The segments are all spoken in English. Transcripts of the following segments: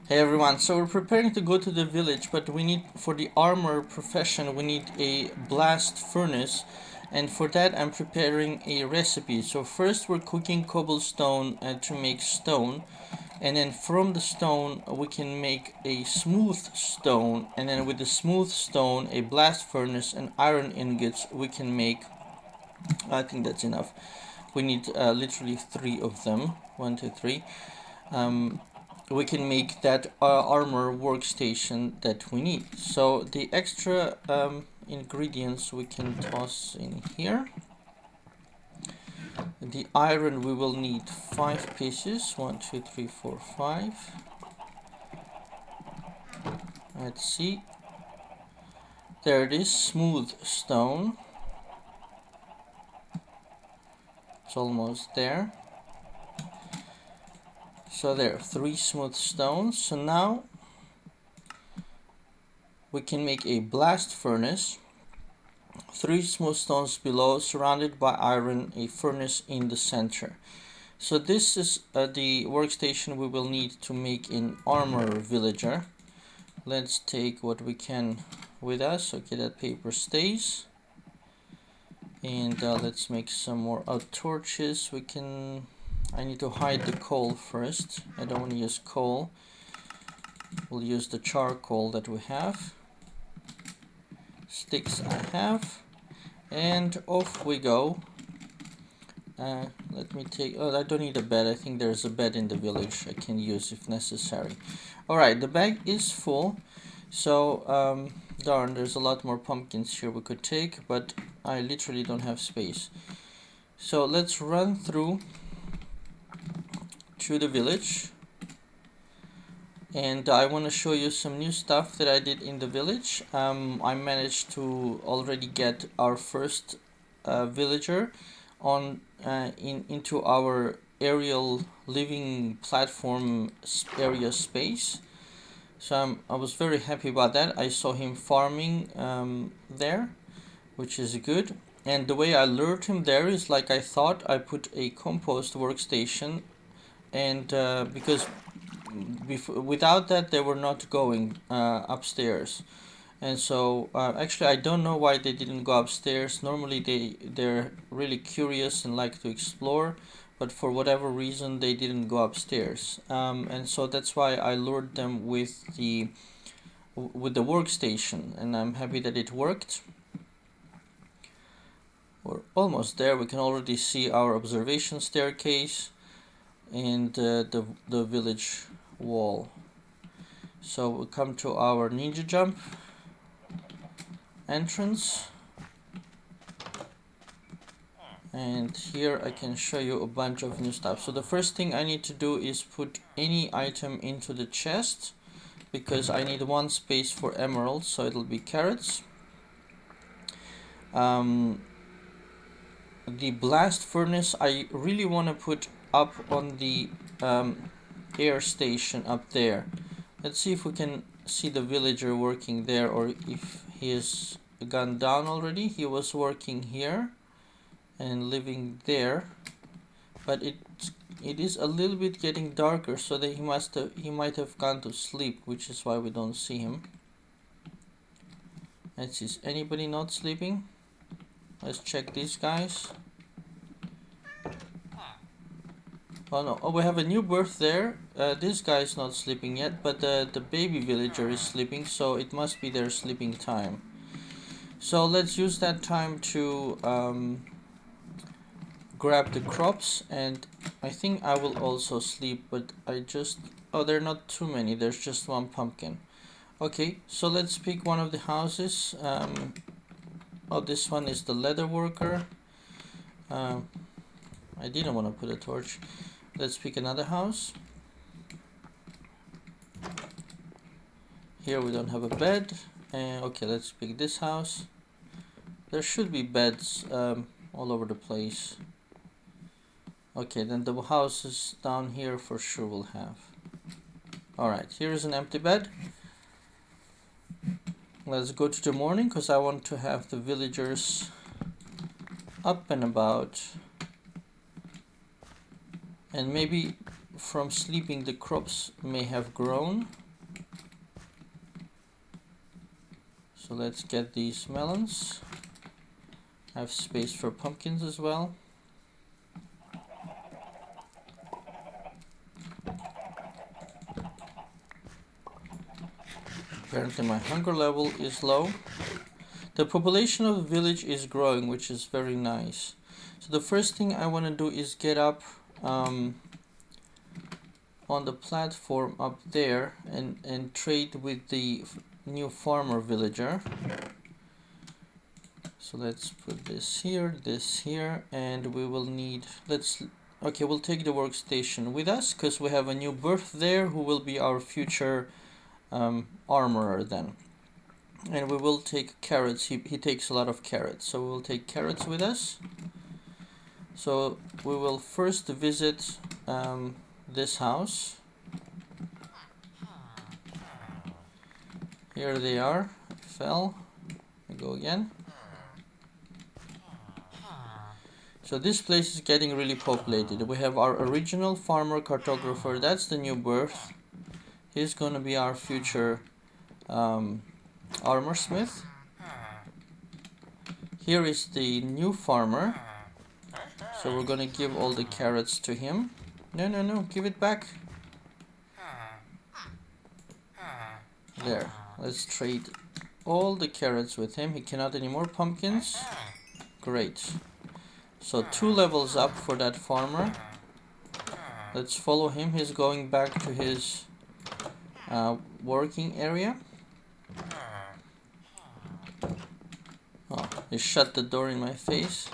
Hey everyone, so we're preparing to go to the village, but we need, for the armor profession, we need a blast furnace, and for that I'm preparing a recipe. So first we're cooking cobblestone to make stone, and then from the stone we can make a smooth stone, and then with the smooth stone, a blast furnace, and iron ingots we can make, I think that's enough. We need literally 3 of them, 1, 2, 3. We can make that armor workstation that we need. So the extra ingredients we can toss in here. The iron we will need 5 pieces, 1, 2, 3, 4, 5. Let's see. There it is, smooth stone. It's almost there. So there are 3 smooth stones. So now we can make a blast furnace. 3 smooth stones below, surrounded by iron, a furnace in the center. So this is the workstation we will need to make an armor villager. Let's take what we can with us. Okay, that paper stays. And let's make some more torches. I need to hide the coal first. I don't want to use coal. We'll use the charcoal that we have. Sticks I have. And off we go. Let me take, I don't need a bed. I think there's a bed in the village I can use if necessary. Alright, the bag is full. So, darn, there's a lot more pumpkins here we could take, but I literally don't have space. So let's run through to the village. And I want to show you some new stuff that I did in the village. I managed to already get our first villager on into our aerial living platform area space. So I was very happy about that. I saw him farming there, which is good. And the way I lured him there is like I thought. I put a compost workstation, and because without that they were not going upstairs. And so actually I don't know why they didn't go upstairs. Normally they're really curious and like to explore, but for whatever reason they didn't go upstairs. And so that's why I lured them with the workstation, and I'm happy that it worked. We're almost there. We can already see our observation staircase and the village wall. So we'll come to our ninja jump entrance, and here I can show you a bunch of new stuff. So the first thing I need to do is put any item into the chest, because I need 1 space for emeralds, so it'll be carrots. The blast furnace I really want to put up on the air station up there. Let's see if we can see the villager working there, or if he has gone down already. He was working here and living there, but it is a little bit getting darker, so that he might have gone to sleep, which is why we don't see him. Let's see, is anybody not sleeping? Let's check these guys. Oh no, oh, we have a new birth there. This guy is not sleeping yet, but the baby villager is sleeping, so it must be their sleeping time. So let's use that time to grab the crops, and I think I will also sleep, but oh, there are not too many, there's just 1 pumpkin. Okay, so let's pick one of the houses. Oh, this one is the Leatherworker. I didn't want to put a torch. Let's pick another house. Here we don't have a bed. Okay, let's pick this house. There should be beds all over the place. Okay, then the houses down here for sure will have. Alright, here's an empty bed. Let's go to the morning, because I want to have the villagers up and about. And maybe from sleeping the crops may have grown. So let's get these melons. I have space for pumpkins as well. Apparently my hunger level is low. The population of the village is growing, which is very nice. So the first thing I want to do is get up on the platform up there and trade with the new farmer villager. So let's put this here, and we will need, okay, we'll take the workstation with us because we have a new birth there who will be our future armorer then. And we will take carrots. He takes a lot of carrots, so we will take carrots with us. So we will first visit this house. Here they are. Fell. I go again. So this place is getting really populated. We have our original farmer cartographer. That's the new birth. He's going to be our future armor smith. Here is the new farmer. So we're going to give all the carrots to him. No, give it back. There. Let's trade all the carrots with him. He cannot any more pumpkins. Great. So 2 levels up for that farmer. Let's follow him. He's going back to his working area. Oh, he shut the door in my face.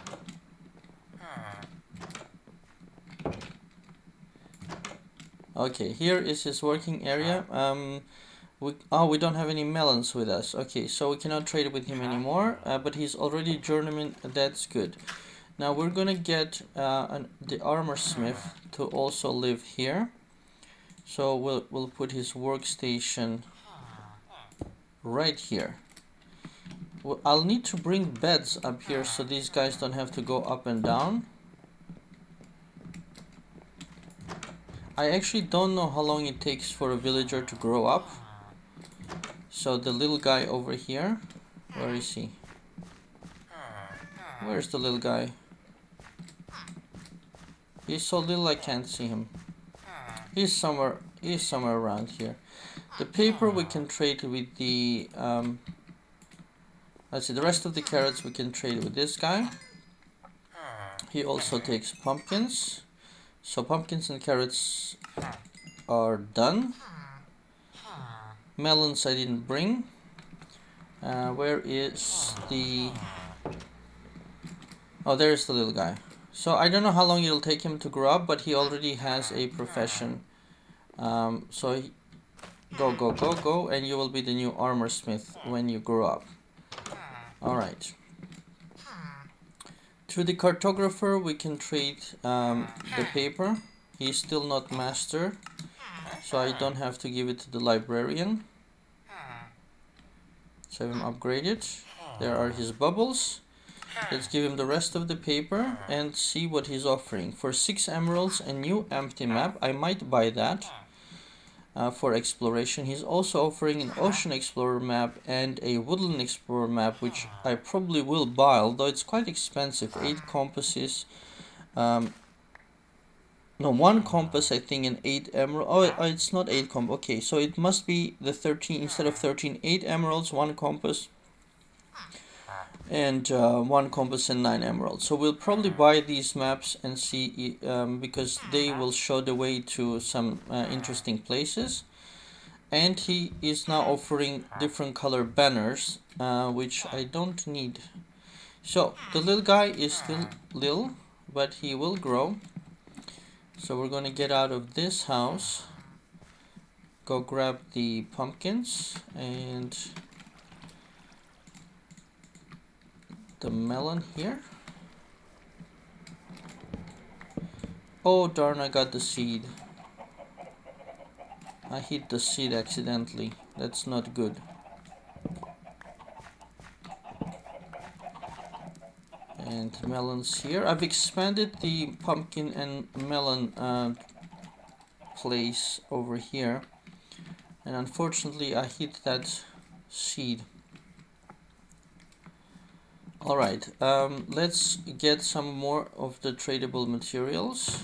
Okay, here is his working area. We don't have any melons with us. Okay, so we cannot trade with him anymore. But he's already journeyman. That's good. Now we're gonna get the armor smith to also live here. So we'll put his workstation right here. Well, I'll need to bring beds up here so these guys don't have to go up and down. I actually don't know how long it takes for a villager to grow up. So the little guy over here, where is he? Where's the little guy? He's so little I can't see him. He's somewhere around here. The paper we can trade with the let's see, the rest of the carrots we can trade with this guy. He also takes pumpkins. So pumpkins and carrots are done. Melons I didn't bring. Where is the... Oh, there's the little guy. So I don't know how long it'll take him to grow up, but he already has a profession. So go, and you will be the new armor smith when you grow up. Alright. To the cartographer we can trade the paper. He's still not master, so I don't have to give it to the librarian. So have him upgraded. There are his bubbles. Let's give him the rest of the paper and see what he's offering. For 6 emeralds, a new empty map. I might buy that for exploration. He's also offering an ocean explorer map and a woodland explorer map, which I probably will buy, although it's quite expensive. 8 compasses. No, 1 compass I think and 8 emeralds. Oh, it's not 8 compass. Okay, so it must be the 13 instead of 13. 8 emeralds, 1 compass. And 1 compass and 9 emeralds. So we'll probably buy these maps and see because they will show the way to some interesting places. And he is now offering different color banners, which I don't need. So the little guy is still little, but he will grow. So we're going to get out of this house, go grab the pumpkins and the melon here. Oh darn, I got the seed. I hit the seed accidentally. That's not good. And melons here. I've expanded the pumpkin and melon place over here, and unfortunately I hit that seed. Alright, let's get some more of the tradable materials.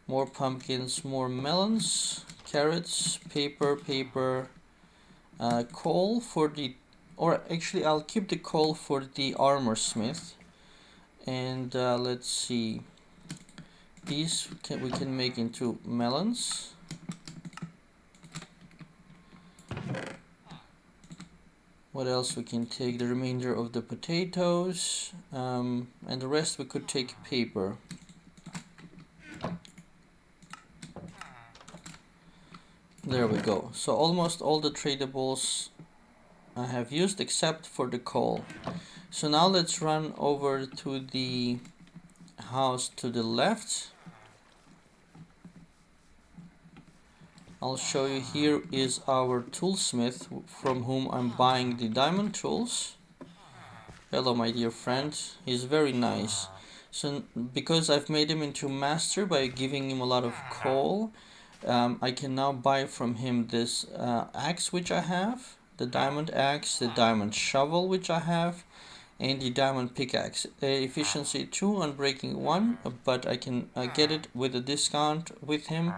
More pumpkins, more melons, carrots, paper, coal for the, or actually I'll keep the coal for the armor smith. And let's see, these we can make into melons. What else we can take? The remainder of the potatoes, and the rest we could take paper. There we go. So almost all the tradables I have used except for the coal. So now let's run over to the house to the left. I'll show you, here is our toolsmith from whom I'm buying the diamond tools. Hello my dear friend, he's very nice. So because I've made him into master by giving him a lot of coal, I can now buy from him this axe which I have, the diamond axe, the diamond shovel which I have, and the diamond pickaxe. Efficiency 2 on breaking 1, but I can get it with a discount with him.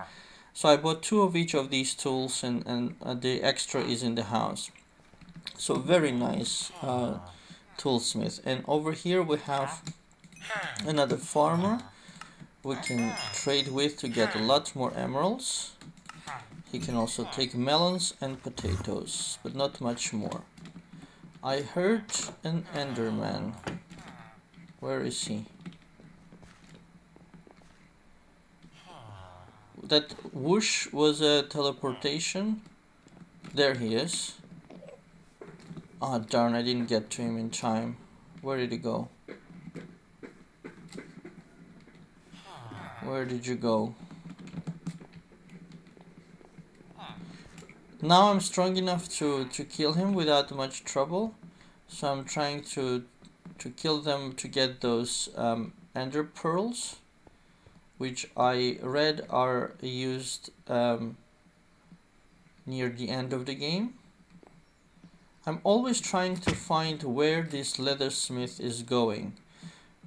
So I bought 2 of each of these tools, and the extra is in the house. So very nice toolsmith. And over here we have another farmer we can trade with to get a lot more emeralds. He can also take melons and potatoes, but not much more. I heard an enderman. Where is he? That whoosh was a teleportation. There he is. Ah, darn, I didn't get to him in time. Where did he go? Where did you go? Now I'm strong enough to kill him without much trouble. So I'm trying to kill them to get those ender pearls, which I read are used near the end of the game. I'm always trying to find where this leathersmith is going.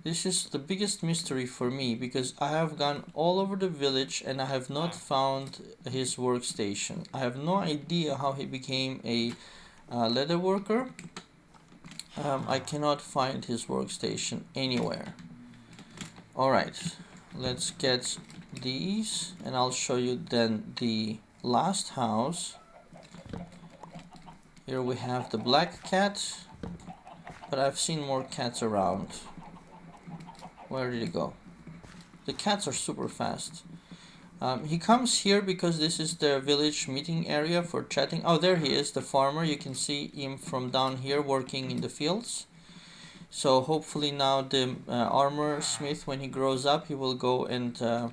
This is the biggest mystery for me, because I have gone all over the village and I have not found his workstation. I have no idea how he became a leatherworker. I cannot find his workstation anywhere. Alright, let's get these and I'll show you then the last house. Here we have the black cat, but I've seen more cats around. Where did he go? The cats are super fast. He comes here because this is the village meeting area for chatting. Oh, there he is, the farmer. You can see him from down here working in the fields. So hopefully now the armor smith, when he grows up, he will go and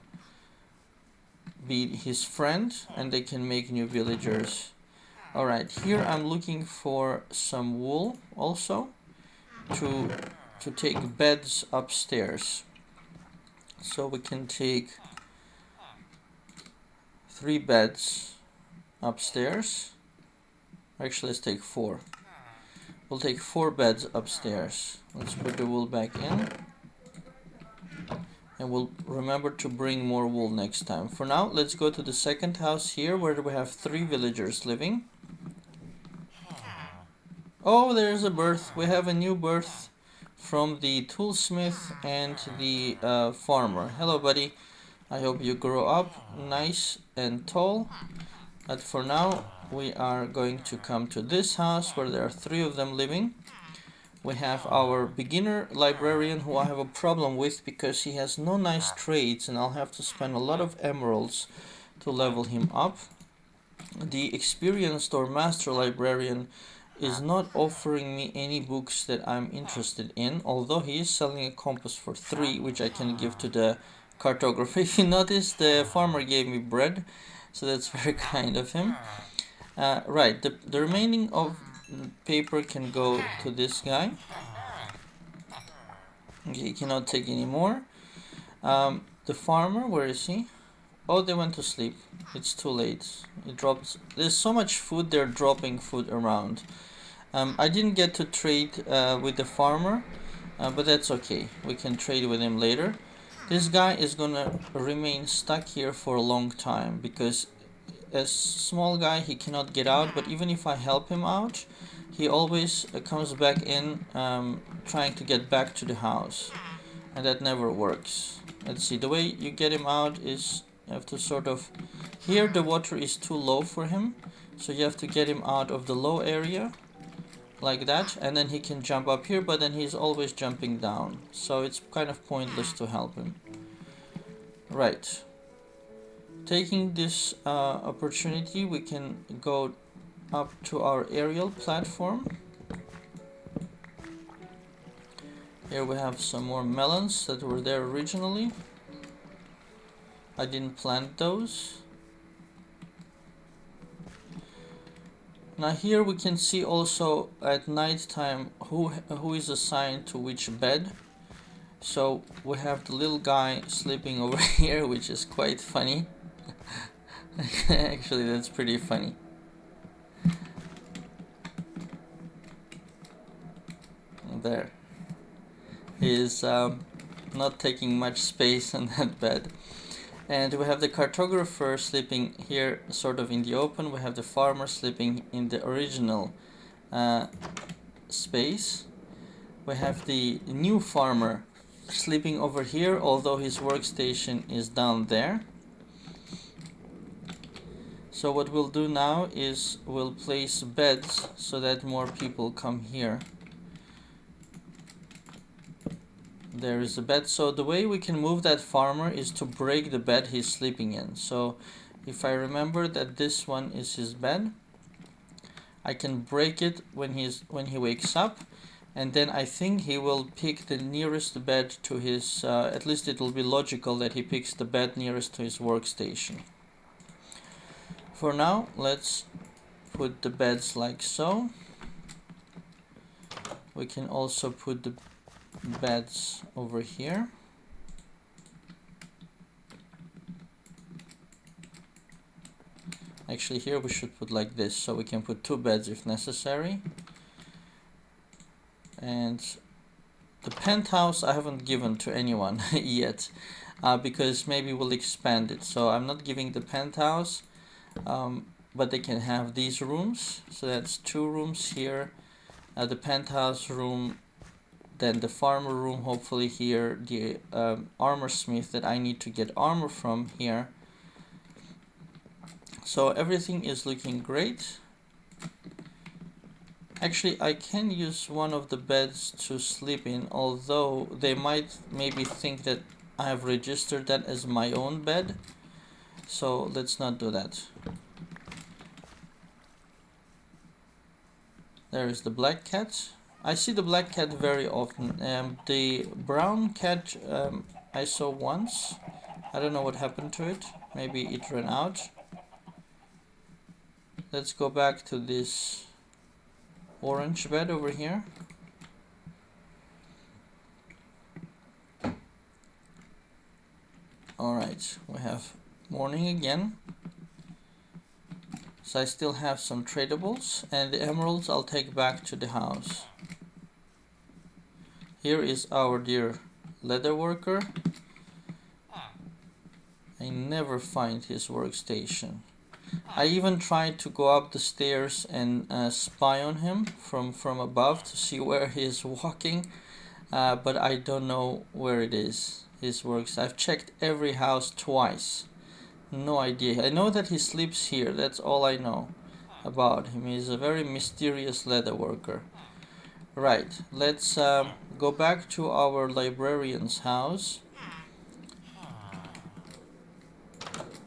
be his friend and they can make new villagers. Alright, here I'm looking for some wool also to take beds upstairs. So we can take 3 beds upstairs. Actually, let's take 4. We'll take 4 beds upstairs. Let's put the wool back in. And we'll remember to bring more wool next time. For now, let's go to the second house here where we have 3 villagers living. Oh, there's a birth. We have a new birth from the toolsmith and the farmer. Hello, buddy. I hope you grow up nice and tall. But for now, we are going to come to this house where there are 3 of them living. We have our beginner librarian, who I have a problem with because he has no nice trades and I'll have to spend a lot of emeralds to level him up. The experienced or master librarian is not offering me any books that I'm interested in, although he is selling a compass for 3, which I can give to the cartographer. If you notice, the farmer gave me bread, so that's very kind of him. Right, the remaining of paper can go to this guy. Okay, he cannot take any more. The farmer, where is he? Oh, they went to sleep. It's too late. It dropped. There's so much food, they're dropping food around. I didn't get to trade with the farmer, but that's okay. We can trade with him later. This guy is gonna remain stuck here for a long time because as small guy he cannot get out, but even if I help him out, he always comes back in trying to get back to the house, and that never works. Let's see, the way you get him out is you have to sort of, here the water is too low for him, so you have to get him out of the low area like that, and then he can jump up here, but then he's always jumping down, so it's kind of pointless to help him. Right, taking this opportunity, we can go up to our aerial platform. Here we have some more melons that were there originally. I didn't plant those. Now here we can see also at night time who is assigned to which bed. So we have the little guy sleeping over here, which is quite funny. Actually, that's pretty funny. There. He is not taking much space on that bed. And we have the cartographer sleeping here sort of in the open. We have the farmer sleeping in the original space. We have the new farmer sleeping over here, although his workstation is down there. So what we'll do now is we'll place beds so that more people come here. There is a bed. So the way we can move that farmer is to break the bed he's sleeping in. So if I remember that this one is his bed, I can break it when he wakes up, and then I think he will pick the nearest bed to his at least it will be logical that he picks the bed nearest to his workstation. For now, let's put the beds like so. We can also put the beds over here. Actually, here we should put like this, so we can put 2 beds if necessary. And the penthouse I haven't given to anyone yet, because maybe we'll expand it. So I'm not giving the penthouse, but they can have these rooms. So that's 2 rooms here, the penthouse room, then the farmer room, hopefully here, the armor smith that I need to get armor from here. So everything is looking great. Actually, I can use one of the beds to sleep in, although they might maybe think that I have registered that as my own bed. So let's not do that. There is the black cat. I see the black cat very often. The brown cat I saw once. I don't know what happened to it. Maybe it ran out. Let's go back to this orange bed over here. Alright, we have morning again. So I still have some tradables, and the emeralds I'll take back to the house. Here is our dear Leatherworker. I never find his workstation. I even tried to go up the stairs and spy on him from above to see where he is walking, but I don't know where it is, his works. I've checked every house twice. No idea. I know that he sleeps here. That's all I know about him. He's a very mysterious leatherworker. Right, let's go back to our librarian's house.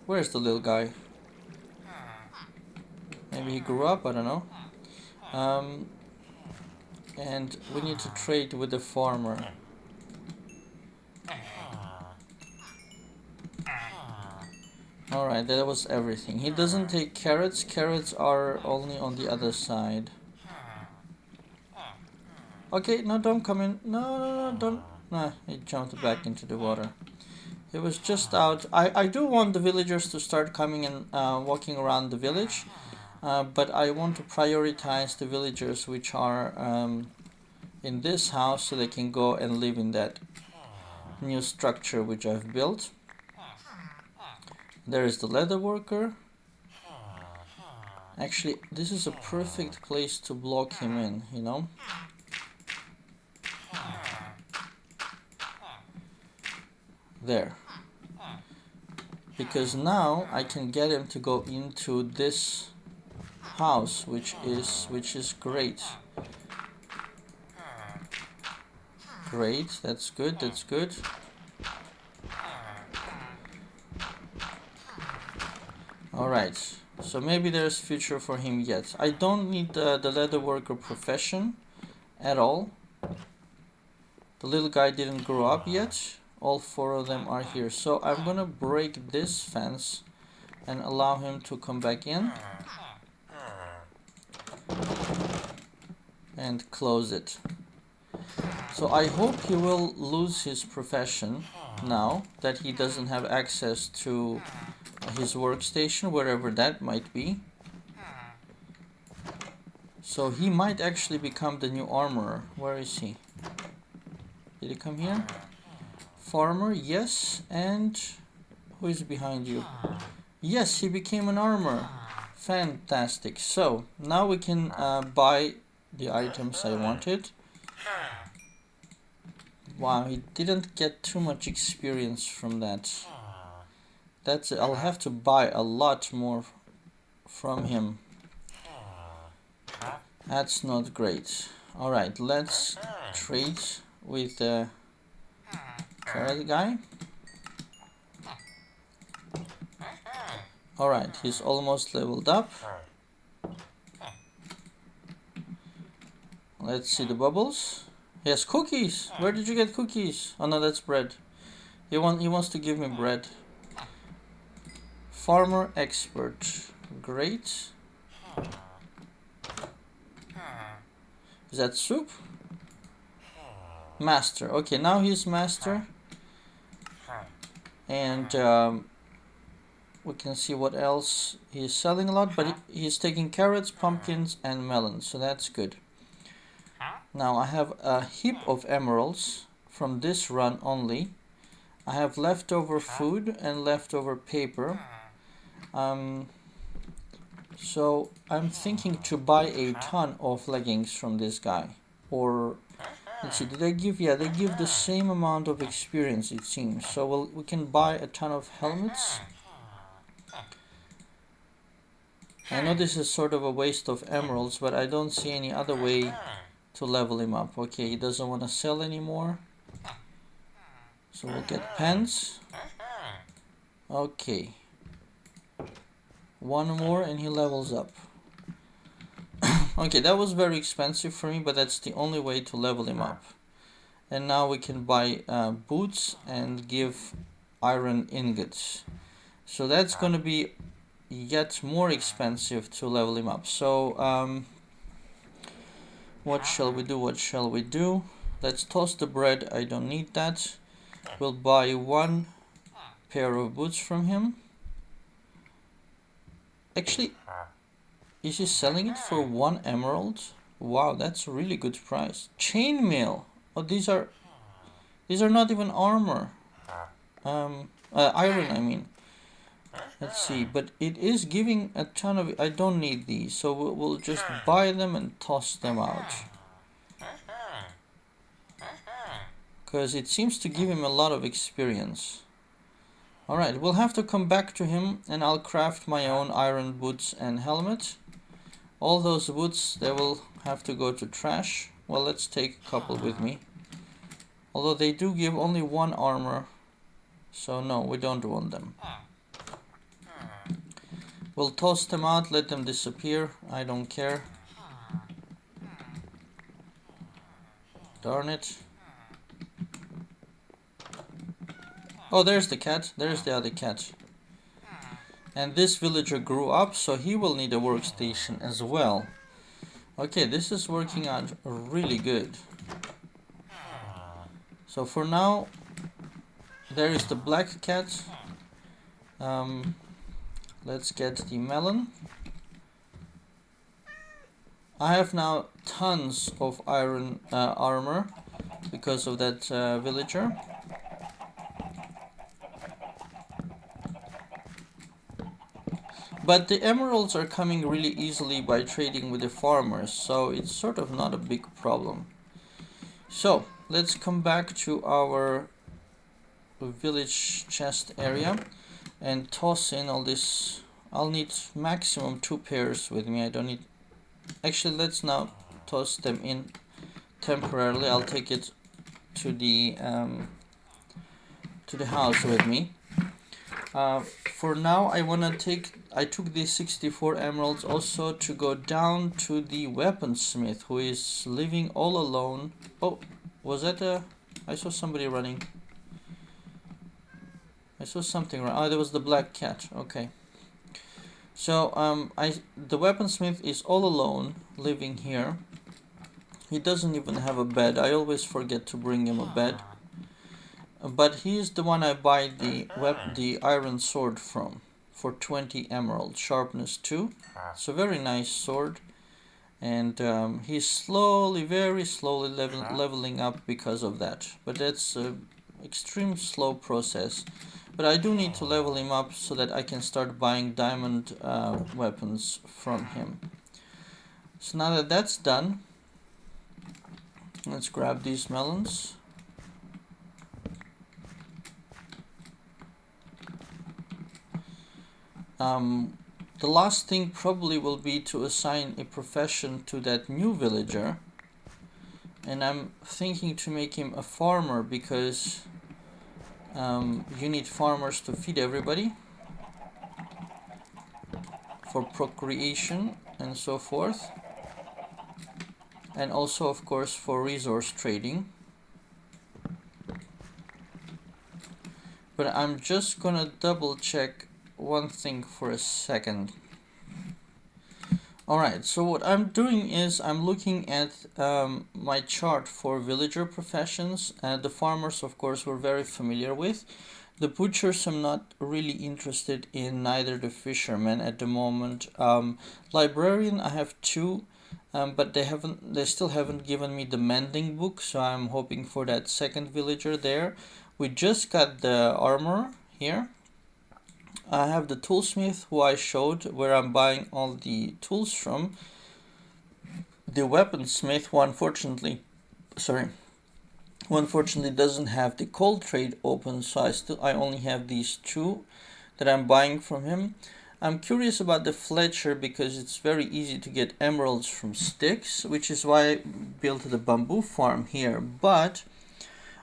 Where's the little guy? Maybe he grew up, I don't know. And we need to trade with the farmer. Alright, that was everything. He doesn't take carrots. Carrots are only on the other side. Okay, no, don't come in. No, don't. Nah, he jumped back into the water. He was just out. I do want the villagers to start coming and walking around the village, but I want to prioritize the villagers which are in this house so they can go and live in that new structure which I've built. There is the Leatherworker. Actually, this is a perfect place to block him in, you know. There. Because now I can get him to go into this house, which is great. Great, that's good, that's good. Alright, so maybe there's future for him yet. I don't need the Leatherworker profession at all. The little guy didn't grow up yet. All four of them are here. So I'm gonna break this fence and allow him to come back in. And close it. So I hope he will lose his profession now that he doesn't have access to his workstation, wherever that might be. So he might actually become the new armorer. Where is he? Did he come here? Farmer, yes. And who is behind you? Yes, he became an armorer. Fantastic. So now we can buy the items I wanted. Wow, he didn't get too much experience from that. That's it. I'll have to buy a lot more from him. That's not great. Alright, let's trade with the carrot guy. Alright, he's almost leveled up. Let's see the bubbles. He has cookies. Where did you get cookies? Oh no, that's bread. He wants to give me bread. Farmer expert. Great. Is that soup? Master. Okay, now he's master. And we can see what else he's selling a lot, but he's taking carrots, pumpkins, and melons, so that's good. Now I have a heap of emeralds from this run only. I have leftover food and leftover paper. So I'm thinking to buy a ton of leggings from this guy. Or let's see, did they give? Yeah, they give the same amount of experience, it seems. So we can buy a ton of helmets. I know this is sort of a waste of emeralds, but I don't see any other way to level him up. Okay, he doesn't want to sell anymore. So we'll get pens. Okay. One more and he levels up. Okay, that was very expensive for me, but that's the only way to level him up. And now we can buy boots and give iron ingots. So that's going to be yet more expensive to level him up. So what shall we do? What shall we do? Let's toss the bread. I don't need that. We'll buy one pair of boots from him. Actually, is he selling it for 1 emerald? Wow, that's a really good price. Chainmail. Oh, these are not even armor. Iron, I mean. Let's see, but it is giving a ton of... I don't need these, so we'll just buy them and toss them out. Because it seems to give him a lot of experience. Alright, we'll have to come back to him and I'll craft my own iron boots and helmet. All those boots, they will have to go to trash. Well, let's take a couple with me. Although they do give only 1 armor. So no, we don't want them. We'll toss them out, let them disappear. I don't care. Darn it. Oh, there's the cat. There's the other cat. And this villager grew up, so he will need a workstation as well. Okay, this is working out really good. So for now, there is the black cat. Let's get the melon. I have now tons of iron armor because of that villager. But the emeralds are coming really easily by trading with the farmers, so it's sort of not a big problem. So let's come back to our village chest area and toss in all this. I'll need maximum 2 pairs with me. I don't need... Actually, let's now toss them in temporarily. I'll take it to the house with me. For now, I took these 64 emeralds also to go down to the weaponsmith, who is living all alone. Oh, was that I saw somebody running. I saw something run. Oh, there was the black cat. Okay. So the weaponsmith is all alone, living here. He doesn't even have a bed. I always forget to bring him a bed. But he is the one I buy the iron sword from for 20 emeralds, sharpness 2. It's a very nice sword, and he's very slowly leveling up because of that. But that's an extreme slow process. But I do need to level him up so that I can start buying diamond weapons from him. So now that that's done, let's grab these melons. The last thing probably will be to assign a profession to that new villager, and I'm thinking to make him a farmer because you need farmers to feed everybody for procreation and so forth, and also of course for resource trading. But I'm just gonna double check one thing for a second. Alright, so what I'm doing is I'm looking at my chart for villager professions. The farmers, of course, we're very familiar with. The butchers I'm not really interested in, neither the fishermen at the moment. Librarian I have 2, but they still haven't given me the mending book, so I'm hoping for that second villager there. We just got the armor here. I have the toolsmith who I showed where I'm buying all the tools from. The weaponsmith who unfortunately doesn't have the cold trade open, so I only have these 2 that I'm buying from him. I'm curious about the Fletcher because it's very easy to get emeralds from sticks, which is why I built the bamboo farm here. But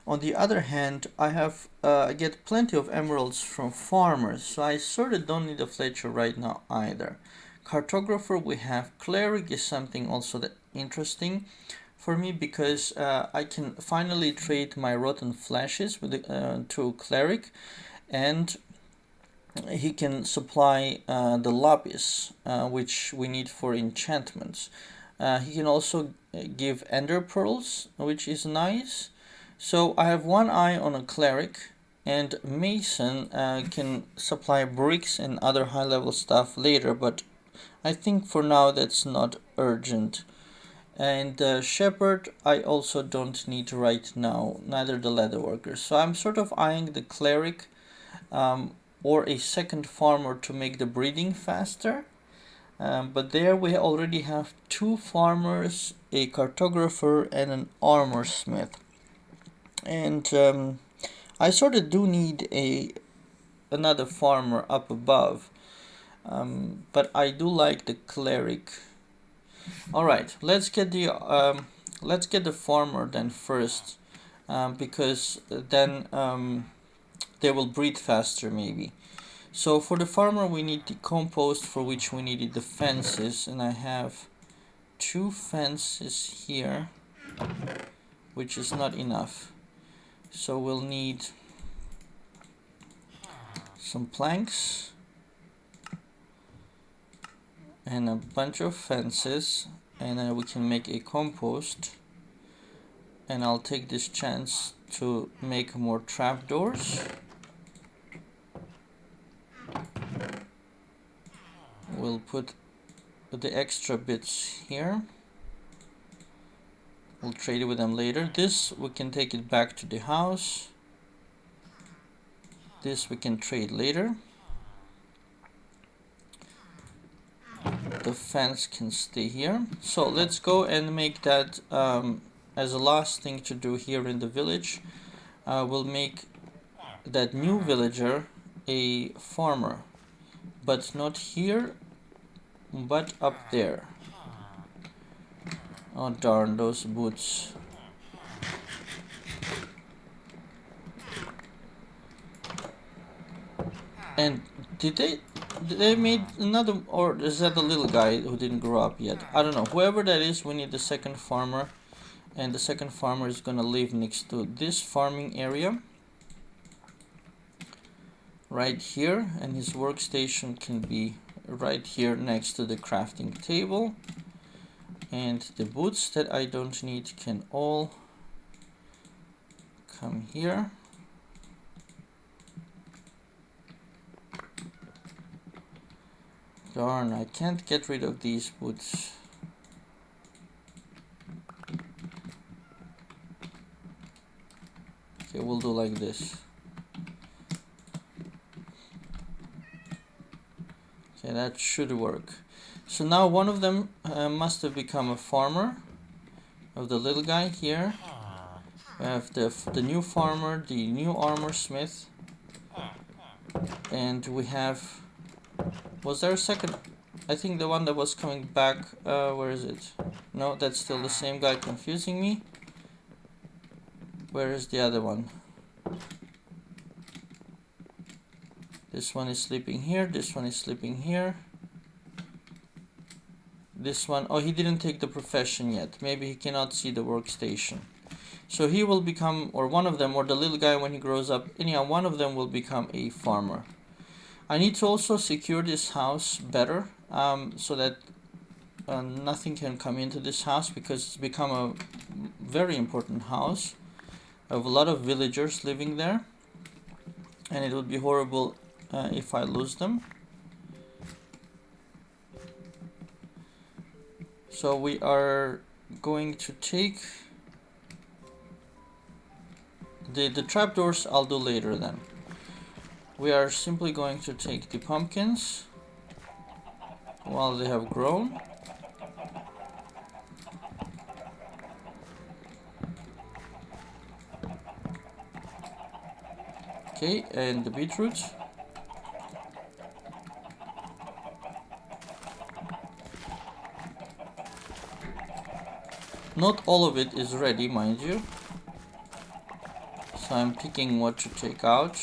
on the other hand, I get plenty of emeralds from farmers, so I sort of don't need a Fletcher right now either. Cartographer we have. Cleric is something also that interesting for me because I can finally trade my rotten flashes with to Cleric, and he can supply the lapis, which we need for enchantments. He can also give ender pearls, which is nice. So I have one eye on a cleric, and Mason can supply bricks and other high level stuff later, but I think for now that's not urgent. And Shepherd I also don't need right now, neither the Leatherworker. So I'm sort of eyeing the cleric or a second farmer to make the breeding faster. But there we already have 2 farmers, a cartographer, and an armor smith. And I sort of do need another farmer up above, but I do like the cleric. All right, let's get the farmer then first, because then they will breed faster maybe. So for the farmer we need the compost, for which we needed the fences, and I have 2 fences here, which is not enough. So we'll need some planks and a bunch of fences, and then we can make a compost. And I'll take this chance to make more trapdoors. we'll put the extra bits here. We'll trade it with them later. This, we can take it back to the house. This we can trade later. The fence can stay here. So let's go and make that as a last thing to do here in the village. We'll make that new villager a farmer, but not here, but up there. Oh darn, those boots. And did they made another, or is that the little guy who didn't grow up yet? I don't know. Whoever that is, we need the second farmer, and the second farmer is gonna live next to this farming area right here, and his workstation can be right here next to the crafting table. And the boots that I don't need can all come here. Darn, I can't get rid of these boots. Okay, we'll do like this. Okay, that should work. So now one of them must have become a farmer, of the little guy here. We have the new farmer, the new armor smith, and we have, was there a second? I think the one that was coming back, where is it? No, that's still the same guy confusing me. Where is the other one? This one is sleeping here, this one is sleeping here. This one, oh, he didn't take the profession yet. Maybe he cannot see the workstation. So he will become, or one of them, or the little guy when he grows up, anyhow, one of them will become a farmer. I need to also secure this house better, so that nothing can come into this house, because it's become a very important house. I have a lot of villagers living there, and it would be horrible if I lose them. So we are going to take the trapdoors. I'll do later then. We are simply going to take the pumpkins while they have grown. Okay, and the beetroot. Not all of it is ready, mind you. So I'm picking what to take out.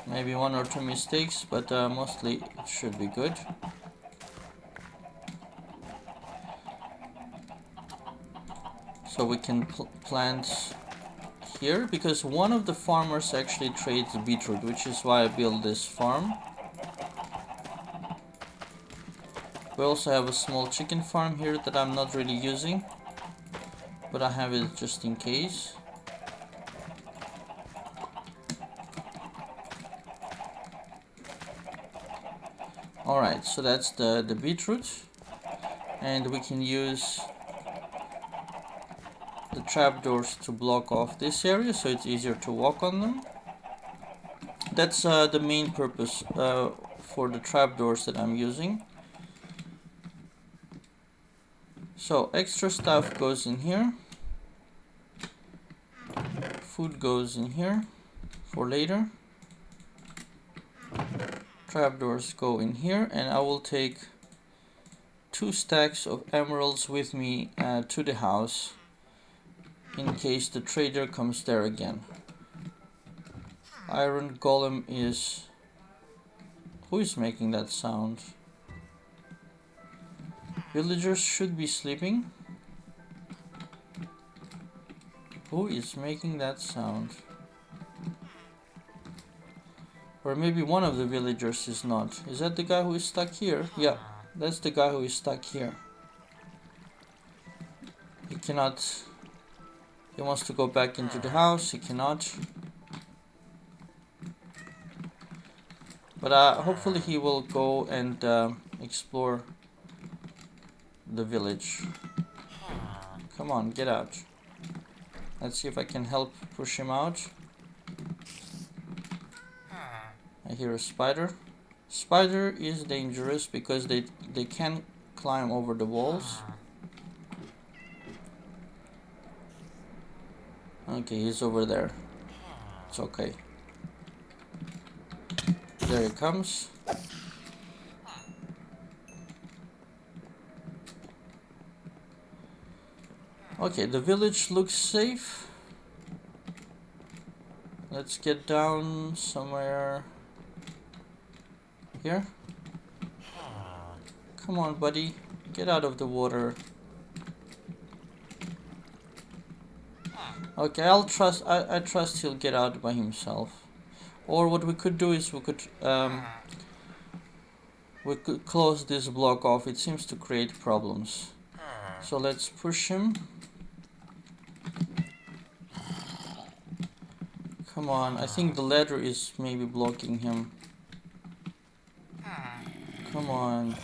Maybe one or two mistakes, but mostly it should be good. So we can plant here, because one of the farmers actually trades beetroot, which is why I built this farm. We also have a small chicken farm here that I'm not really using, but I have it just in case. Alright, so that's the beetroot, and we can use the trapdoors to block off this area so it's easier to walk on them. That's the main purpose for the trapdoors that I'm using. So extra stuff goes in here, food goes in here for later, trapdoors go in here, and I will take 2 stacks of emeralds with me to the house in case the trader comes there again. Iron golem is... Who is making that sound? Villagers should be sleeping. Who is making that sound? Or maybe one of the villagers is not. Is that the guy who is stuck here? Yeah, that's the guy who is stuck here. cannot. He wants to go back into the house. He cannot. But hopefully he will go and explore the village. Come on, get out. Let's see if I can help push him out. I hear a spider. Spider is dangerous because they can climb over the walls. Okay, he's over there. It's okay. There he comes. Okay, the village looks safe. Let's get down somewhere here. Come on, buddy. Get out of the water. Okay, I trust he'll get out by himself. Or what we could do is we could close this block off. It seems to create problems. So let's push him. Come on, I think the ladder is maybe blocking him. Come on.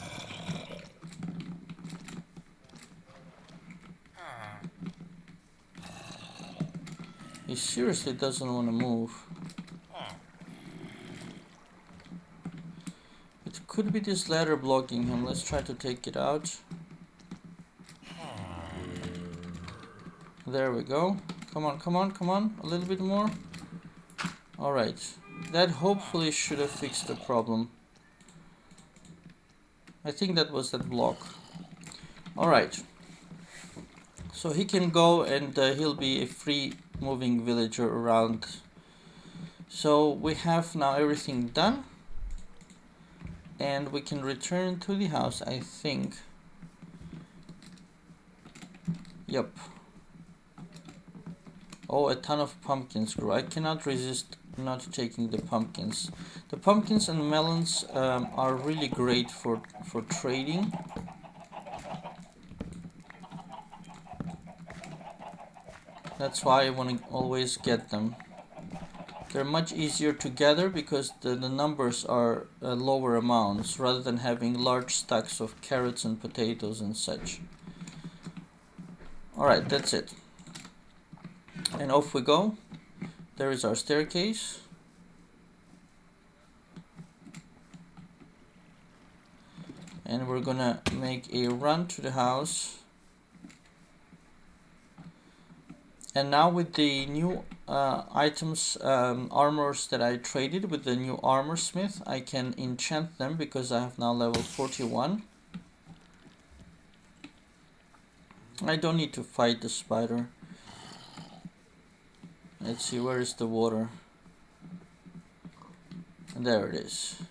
He seriously doesn't want to move. It could be this ladder blocking him. Let's try to take it out. There we go. Come on, come on, come on. A little bit more. Alright. That hopefully should have fixed the problem. I think that was that block. Alright. So he can go and he'll be a free moving villager around. So we have now everything done. And we can return to the house, I think. Yep. Oh, a ton of pumpkins grew. I cannot resist not taking the pumpkins. The pumpkins and melons are really great for trading. That's why I want to always get them. They're much easier to gather because the numbers are lower amounts rather than having large stacks of carrots and potatoes and such. Alright, that's it. And off we go. There is our staircase. And we're gonna make a run to the house. And now with the new items, armors that I traded with the new armor smith, I can enchant them because I have now level 41. I don't need to fight the spider. Let's see, where is the water? And there it is.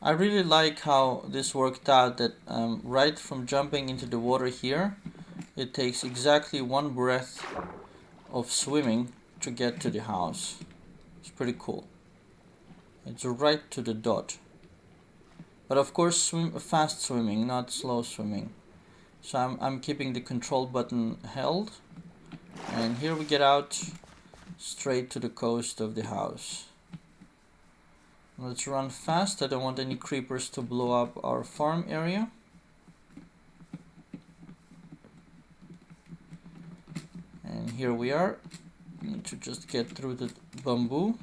I really like how this worked out, that right from jumping into the water here, it takes exactly one breath of swimming to get to the house. It's pretty cool. It's right to the dot. But of course, fast swimming, not slow swimming. So I'm keeping the control button held. And here we get out straight to the coast of the house. Let's run fast. I don't want any creepers to blow up our farm area. And here we are. Need to just get through the bamboo.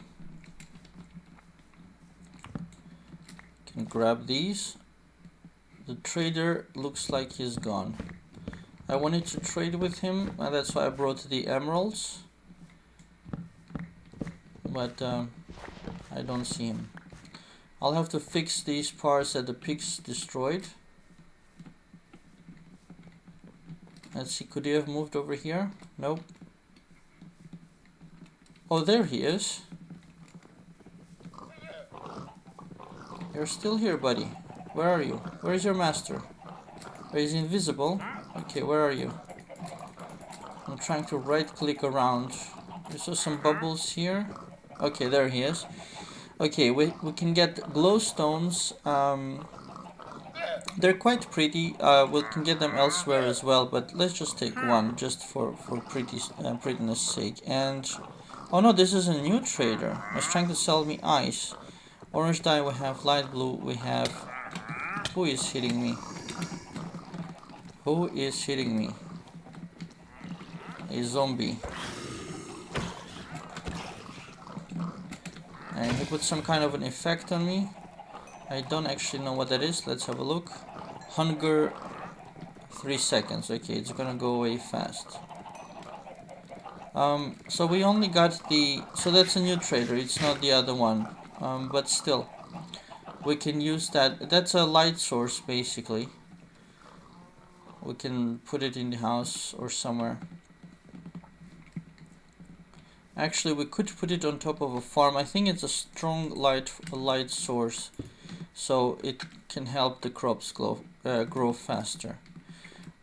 Can grab these. The trader looks like he's gone. I wanted to trade with him, and that's why I brought the emeralds. But I don't see him. I'll have to fix these parts that the pigs destroyed. Let's see, could he have moved over here? Nope. Oh, there he is. You're still here, buddy. Where are you? Where is your master? Oh, he's invisible. Okay, where are you? I'm trying to right click around. I saw some bubbles here. Okay, there he is. Okay, we can get glowstones They're quite pretty. We can get them elsewhere as well, but let's just take one just for prettiness sake. And oh no, this is a new trader. I was trying to sell me ice. Orange dye, we have light blue, we have... Who is hitting me? Who is hitting me? A zombie. And he put some kind of an effect on me. I don't actually know what that is. Let's have a look. Hunger 3 seconds. Okay, it's gonna go away fast. So we only got the... So that's a new trader. It's not the other one. But still, we can use that. That's a light source, basically. We can put it in the house or somewhere. Actually, we could put it on top of a farm. I think it's a strong light source, so it can help the crops grow faster.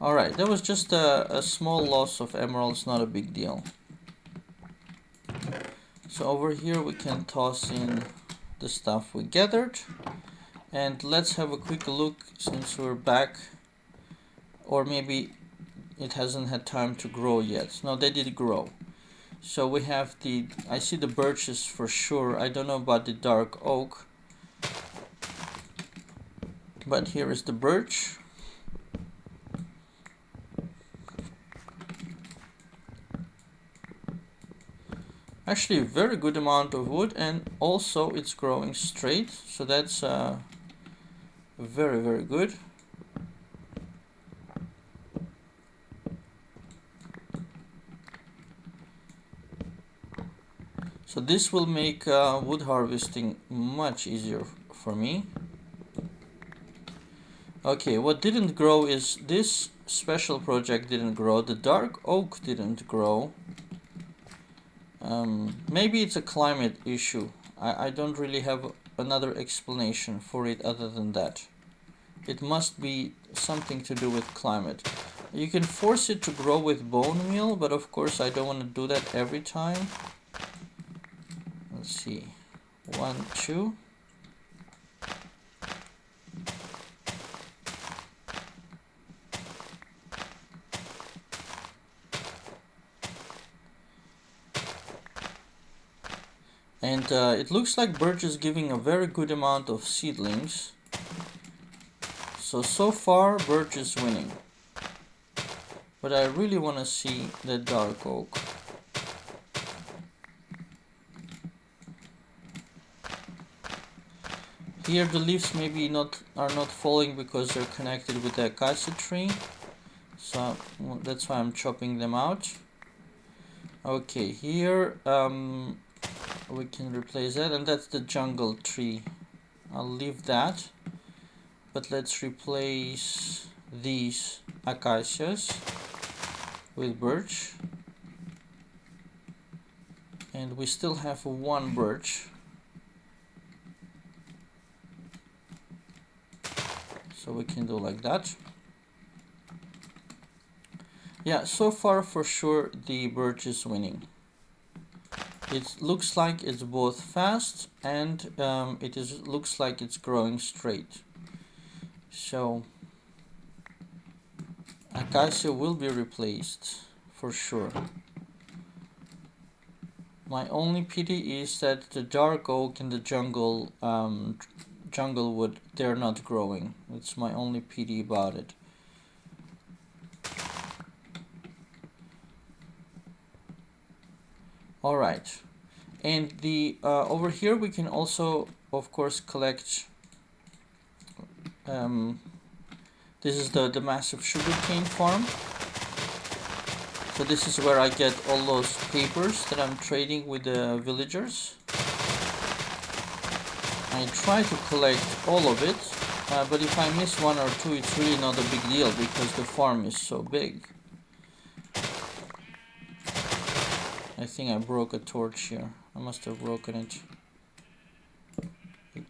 Alright, that was just a small loss of emeralds, not a big deal. So over here we can toss in the stuff we gathered. And let's have a quick look since we're back. Or maybe it hasn't had time to grow yet. No, they did grow. So we have the... I see the birches for sure. I don't know about the dark oak. But here is the birch. Actually, a very good amount of wood, and also it's growing straight, so that's very, very good. So this will make wood harvesting much easier for me. Okay, what didn't grow is this special project didn't grow, the dark oak didn't grow. Maybe it's a climate issue. I don't really have another explanation for it other than that. It must be something to do with climate. You can force it to grow with bone meal, but of course I don't want to do that every time. Let's see. 1, 2. And it looks like birch is giving a very good amount of seedlings. So far birch is winning. But I really want to see the dark oak. Here the leaves maybe are not falling because they're connected with the acacia tree. So that's why I'm chopping them out. Okay, here we can replace that, and that's the jungle tree. I'll leave that, but let's replace these acacias with birch, and we still have one birch, so we can do like that. Yeah, so far for sure the birch is winning. It looks like it's both fast and looks like it's growing straight. So acacia will be replaced for sure. My only pity is that the dark oak and the jungle wood, they're not growing. It's my only pity about it. All right, and the over here we can also, of course, collect. This is the massive sugarcane farm. So this is where I get all those papers that I'm trading with the villagers. I try to collect all of it, but if I miss one or two, it's really not a big deal because the farm is so big. I think I broke a torch here. I must have broken it.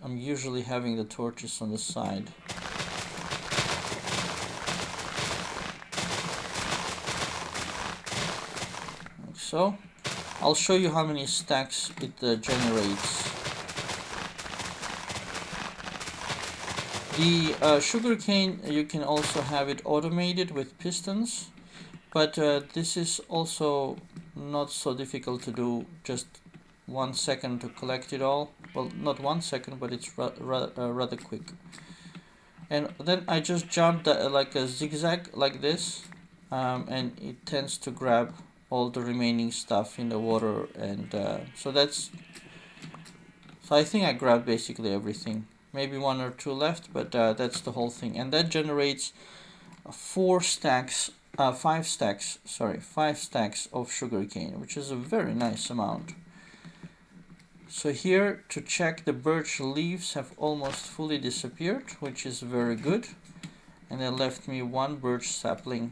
I'm usually having the torches on the side. Like so. I'll show you how many stacks it generates. The sugarcane, you can also have it automated with pistons, but this is also not so difficult to do. Just 1 second to collect it all. Well, not 1 second, but it's rather quick. And then I just jumped like a zigzag like this, and it tends to grab all the remaining stuff in the water, and so I think I grabbed basically everything. Maybe one or two left, but that's the whole thing. And that generates 5 stacks of sugarcane, which is a very nice amount. So here, to check, the birch leaves have almost fully disappeared, which is very good. And it left me 1 birch sapling.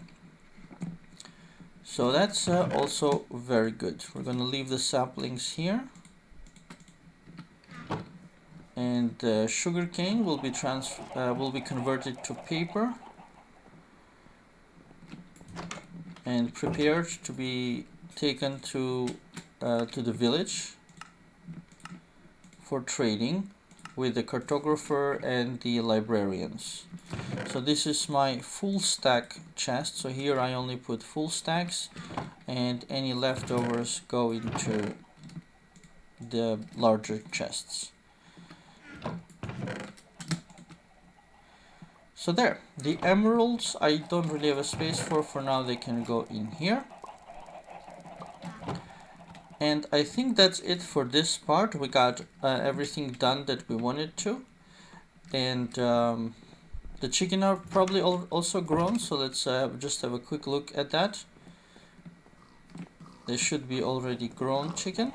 So that's also very good. We're going to leave the saplings here. And the sugarcane will be converted to paper and prepared to be taken to the village for trading with the cartographer and the librarians. So this is my full stack chest. So here I only put full stacks, and any leftovers go into the larger chests. So there, the emeralds I don't really have a space for now. They can go in here. And I think that's it for this part. We got everything done that we wanted to. And the chicken are probably also grown, so let's just have a quick look at that. They should be already grown chicken.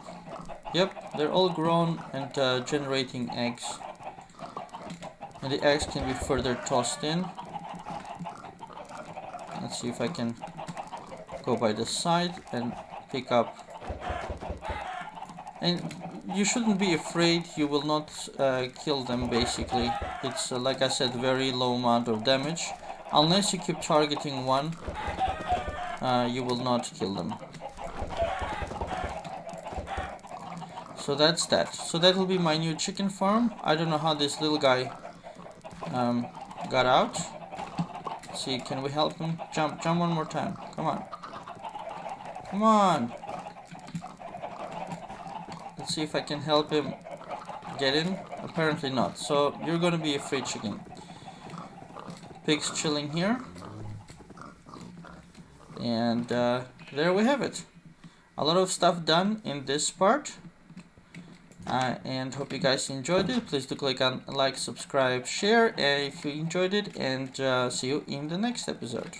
Yep, they're all grown and generating eggs. And the eggs can be further tossed in. Let's see if I can go by the side and pick up. And you shouldn't be afraid, you will not kill them basically. It's like I said, very low amount of damage. Unless you keep targeting one, you will not kill them. So that's that. So that will be my new chicken farm. I don't know how this little guy got out. Let's see, can we help him? Jump one more time. Come on. Come on. Let's see if I can help him get in. Apparently not. So you're gonna be a free chicken. Pig's chilling here. And there we have it. A lot of stuff done in this part. And hope you guys enjoyed it. Please do click on like, subscribe, share if you enjoyed it, and see you in the next episode.